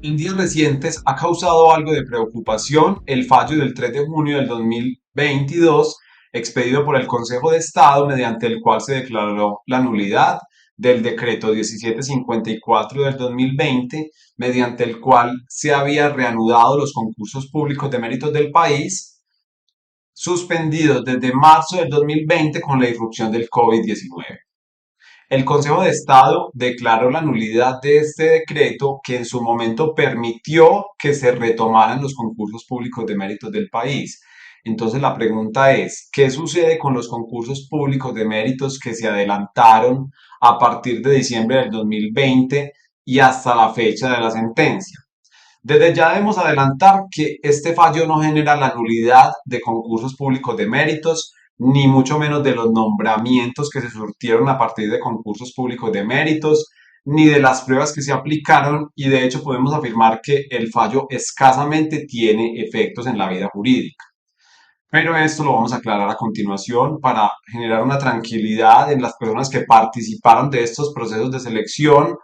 En días recientes ha causado algo de preocupación el fallo del 3 de junio del 2022 expedido por el Consejo de Estado mediante el cual se declaró la nulidad del decreto 1754 del 2020 mediante el cual se había reanudado los concursos públicos de méritos del país suspendidos desde marzo del 2020 con la irrupción del COVID-19. El Consejo de Estado declaró la nulidad de este decreto que en su momento permitió que se retomaran los concursos públicos de méritos del país. Entonces la pregunta es, ¿qué sucede con los concursos públicos de méritos que se adelantaron a partir de diciembre del 2020 y hasta la fecha de la sentencia? Desde ya debemos adelantar que este fallo no genera la nulidad de concursos públicos de méritos, ni mucho menos de los nombramientos que se surtieron a partir de concursos públicos de méritos, ni de las pruebas que se aplicaron, y de hecho podemos afirmar que el fallo escasamente tiene efectos en la vida jurídica. Pero esto lo vamos a aclarar a continuación para generar una tranquilidad en las personas que participaron de estos procesos de selección,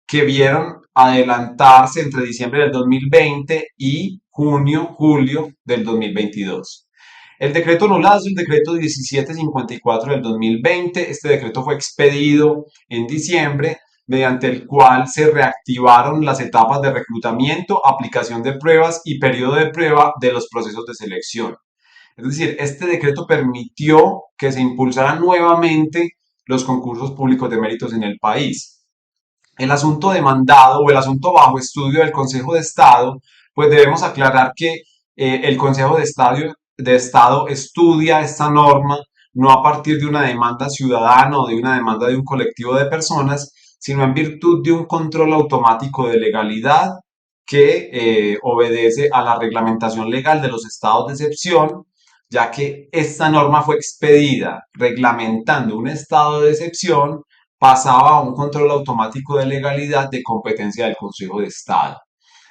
que vieron adelantarse entre diciembre del 2020 y julio del 2022. El decreto anulado es el decreto 1754 del 2020. Este decreto fue expedido en diciembre, mediante el cual se reactivaron las etapas de reclutamiento, aplicación de pruebas y periodo de prueba de los procesos de selección. Es decir, este decreto permitió que se impulsaran nuevamente los concursos públicos de méritos en el país. El asunto demandado o el asunto bajo estudio del Consejo de Estado, pues debemos aclarar que el Consejo de Estado estudia esta norma no a partir de una demanda ciudadana o de una demanda de un colectivo de personas, sino en virtud de un control automático de legalidad que obedece a la reglamentación legal de los estados de excepción, ya que esta norma fue expedida reglamentando un estado de excepción, pasaba a un control automático de legalidad de competencia del Consejo de Estado.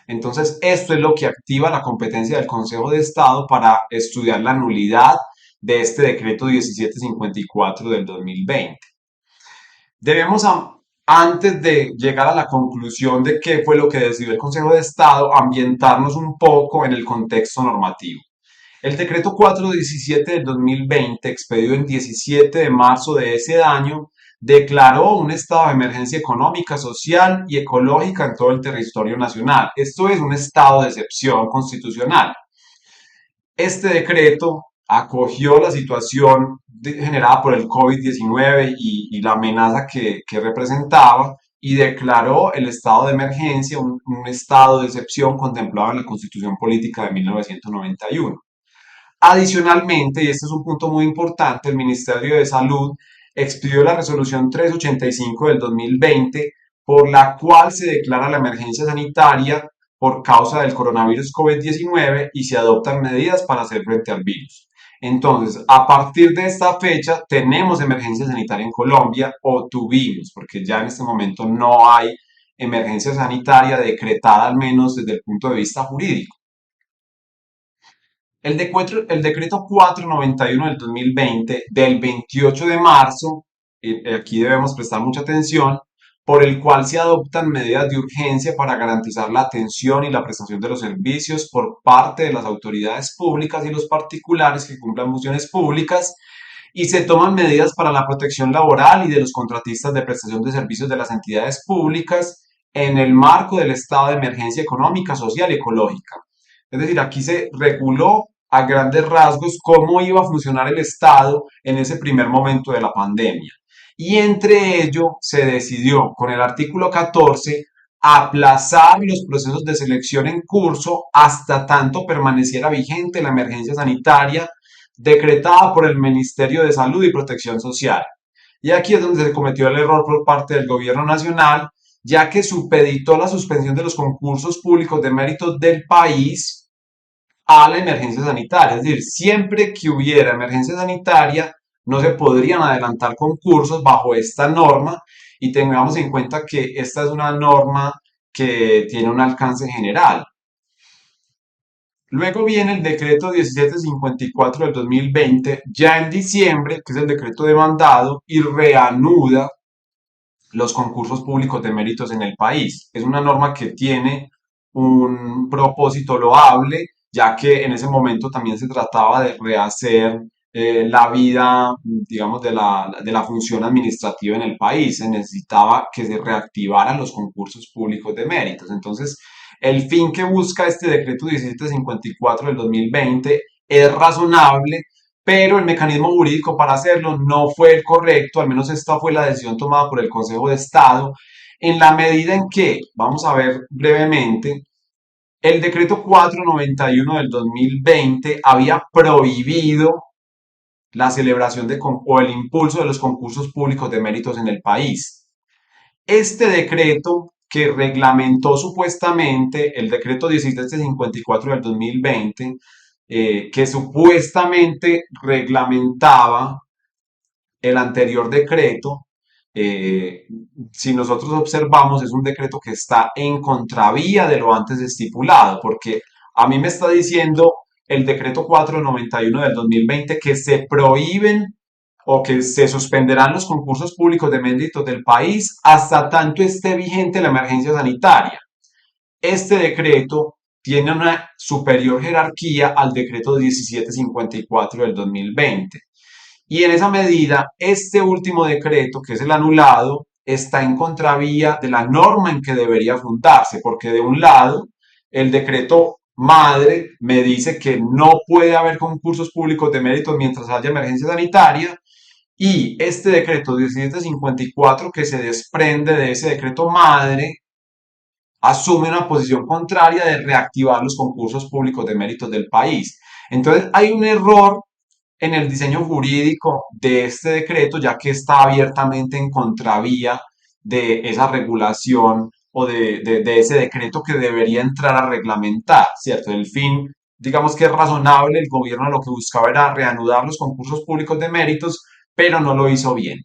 Entonces, esto es lo que activa la competencia del Consejo de Estado para estudiar la nulidad de este decreto 1754 del 2020. Debemos, antes de llegar a la conclusión de qué fue lo que decidió el Consejo de Estado, ambientarnos un poco en el contexto normativo. El decreto 417 del 2020, expedido el 17 de marzo de ese año, declaró un estado de emergencia económica, social y ecológica en todo el territorio nacional. Esto es un estado de excepción constitucional. Este decreto acogió la situación generada por el COVID-19 y la amenaza que representaba, y declaró el estado de emergencia un estado de excepción contemplado en la Constitución Política de 1991. Adicionalmente, y este es un punto muy importante, el Ministerio de Salud expidió la resolución 385 del 2020, por la cual se declara la emergencia sanitaria por causa del coronavirus COVID-19 y se adoptan medidas para hacer frente al virus. Entonces, a partir de esta fecha, tenemos emergencia sanitaria en Colombia, o tuvimos, porque ya en este momento no hay emergencia sanitaria decretada, al menos desde el punto de vista jurídico. El decreto 491 del 2020, del 28 de marzo, aquí debemos prestar mucha atención, por el cual se adoptan medidas de urgencia para garantizar la atención y la prestación de los servicios por parte de las autoridades públicas y los particulares que cumplan funciones públicas, y se toman medidas para la protección laboral y de los contratistas de prestación de servicios de las entidades públicas en el marco del estado de emergencia económica, social y ecológica. Es decir, aquí se reguló a grandes rasgos cómo iba a funcionar el Estado en ese primer momento de la pandemia. Y entre ello se decidió con el artículo 14 aplazar los procesos de selección en curso hasta tanto permaneciera vigente la emergencia sanitaria decretada por el Ministerio de Salud y Protección Social. Y aquí es donde se cometió el error por parte del gobierno nacional, ya que supeditó la suspensión de los concursos públicos de méritos del país a la emergencia sanitaria. Es decir, siempre que hubiera emergencia sanitaria, no se podrían adelantar concursos bajo esta norma, y tengamos en cuenta que esta es una norma que tiene un alcance general. Luego viene el decreto 1754 del 2020, ya en diciembre, que es el decreto demandado, y reanuda los concursos públicos de méritos en el país. Es una norma que tiene un propósito loable, ya que en ese momento también se trataba de rehacer la vida, digamos, de la función administrativa en el país. Se necesitaba que se reactivaran los concursos públicos de méritos. Entonces, el fin que busca este decreto 1754 del 2020 es razonable, pero el mecanismo jurídico para hacerlo no fue el correcto, al menos esta fue la decisión tomada por el Consejo de Estado, en la medida en que, vamos a ver brevemente, el decreto 491 del 2020 había prohibido la celebración o el impulso de los concursos públicos de méritos en el país. Este decreto que reglamentó supuestamente el decreto 1754 del 2020, que supuestamente reglamentaba el anterior decreto, eh, si nosotros observamos, es un decreto que está en contravía de lo antes estipulado, porque a mí me está diciendo el decreto 491 del 2020 que se prohíben o que se suspenderán los concursos públicos de méritos del país hasta tanto esté vigente la emergencia sanitaria. Este decreto tiene una superior jerarquía al decreto 1754 del 2020. Y en esa medida, este último decreto, que es el anulado, está en contravía de la norma en que debería fundarse, porque de un lado, el decreto madre me dice que no puede haber concursos públicos de méritos mientras haya emergencia sanitaria, y este decreto 1754 que se desprende de ese decreto madre asume una posición contraria de reactivar los concursos públicos de méritos del país. Entonces hay un error en el diseño jurídico de este decreto, ya que está abiertamente en contravía de esa regulación o de ese decreto que debería entrar a reglamentar, ¿cierto? El fin, digamos que es razonable, el gobierno lo que buscaba era reanudar los concursos públicos de méritos, pero no lo hizo bien.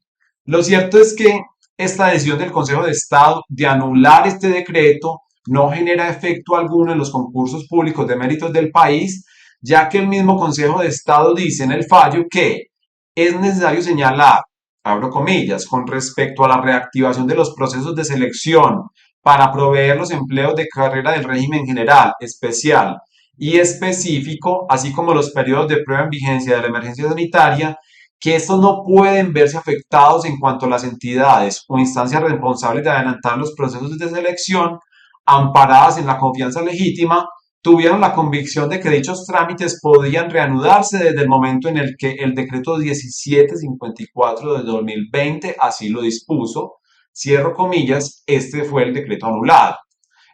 Lo cierto es que esta decisión del Consejo de Estado de anular este decreto no genera efecto alguno en los concursos públicos de méritos del país, ya que el mismo Consejo de Estado dice en el fallo que es necesario señalar, abro comillas, con respecto a la reactivación de los procesos de selección para proveer los empleos de carrera del régimen general, especial y específico, así como los periodos de prueba en vigencia de la emergencia sanitaria, que estos no pueden verse afectados en cuanto a las entidades o instancias responsables de adelantar los procesos de selección, amparadas en la confianza legítima, tuvieron la convicción de que dichos trámites podían reanudarse desde el momento en el que el decreto 1754 de 2020 así lo dispuso. Cierro comillas, este fue el decreto anulado.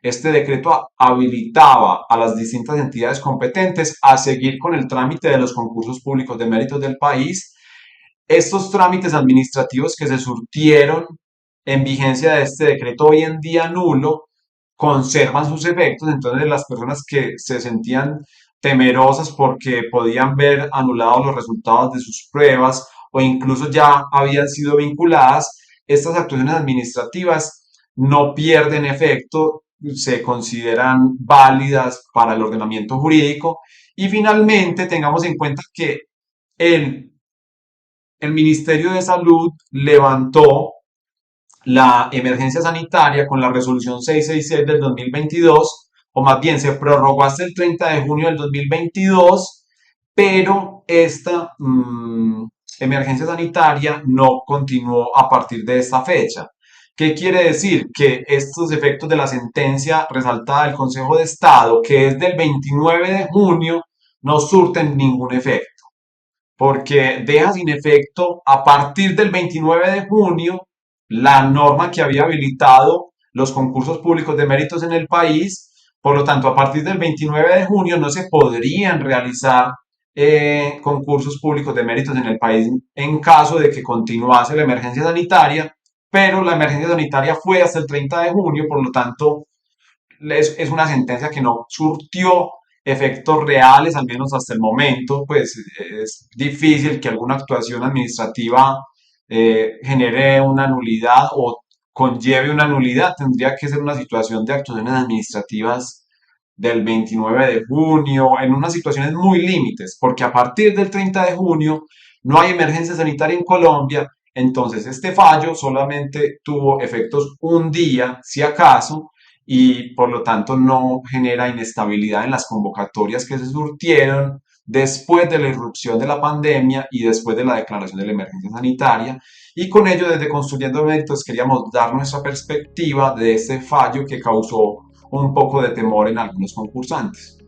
Este decreto habilitaba a las distintas entidades competentes a seguir con el trámite de los concursos públicos de méritos del país. Estos trámites administrativos que se surtieron en vigencia de este decreto hoy en día nulo conservan sus efectos, entonces las personas que se sentían temerosas porque podían ver anulados los resultados de sus pruebas o incluso ya habían sido vinculadas, estas actuaciones administrativas no pierden efecto, se consideran válidas para el ordenamiento jurídico y finalmente tengamos en cuenta que el el Ministerio de Salud levantó la emergencia sanitaria con la resolución 666 del 2022, o más bien se prorrogó hasta el 30 de junio del 2022, pero esta emergencia sanitaria no continuó a partir de esta fecha. ¿Qué quiere decir? Que estos efectos de la sentencia resaltada del Consejo de Estado, que es del 29 de junio, no surten ningún efecto porque deja sin efecto a partir del 29 de junio la norma que había habilitado los concursos públicos de méritos en el país. Por lo tanto, a partir del 29 de junio no se podrían realizar concursos públicos de méritos en el país en caso de que continuase la emergencia sanitaria, pero la emergencia sanitaria fue hasta el 30 de junio, por lo tanto, es una sentencia que no surtió efectos reales, al menos hasta el momento, pues es difícil que alguna actuación administrativa genere una nulidad o conlleve una nulidad. Tendría que ser una situación de actuaciones administrativas del 29 de junio, en unas situaciones muy límites, porque a partir del 30 de junio no hay emergencia sanitaria en Colombia, entonces este fallo solamente tuvo efectos un día, si acaso, y por lo tanto no genera inestabilidad en las convocatorias que se surtieron después de la irrupción de la pandemia y después de la declaración de la emergencia sanitaria. Y con ello, desde Construyendo Méritos, queríamos dar nuestra perspectiva de este fallo que causó un poco de temor en algunos concursantes.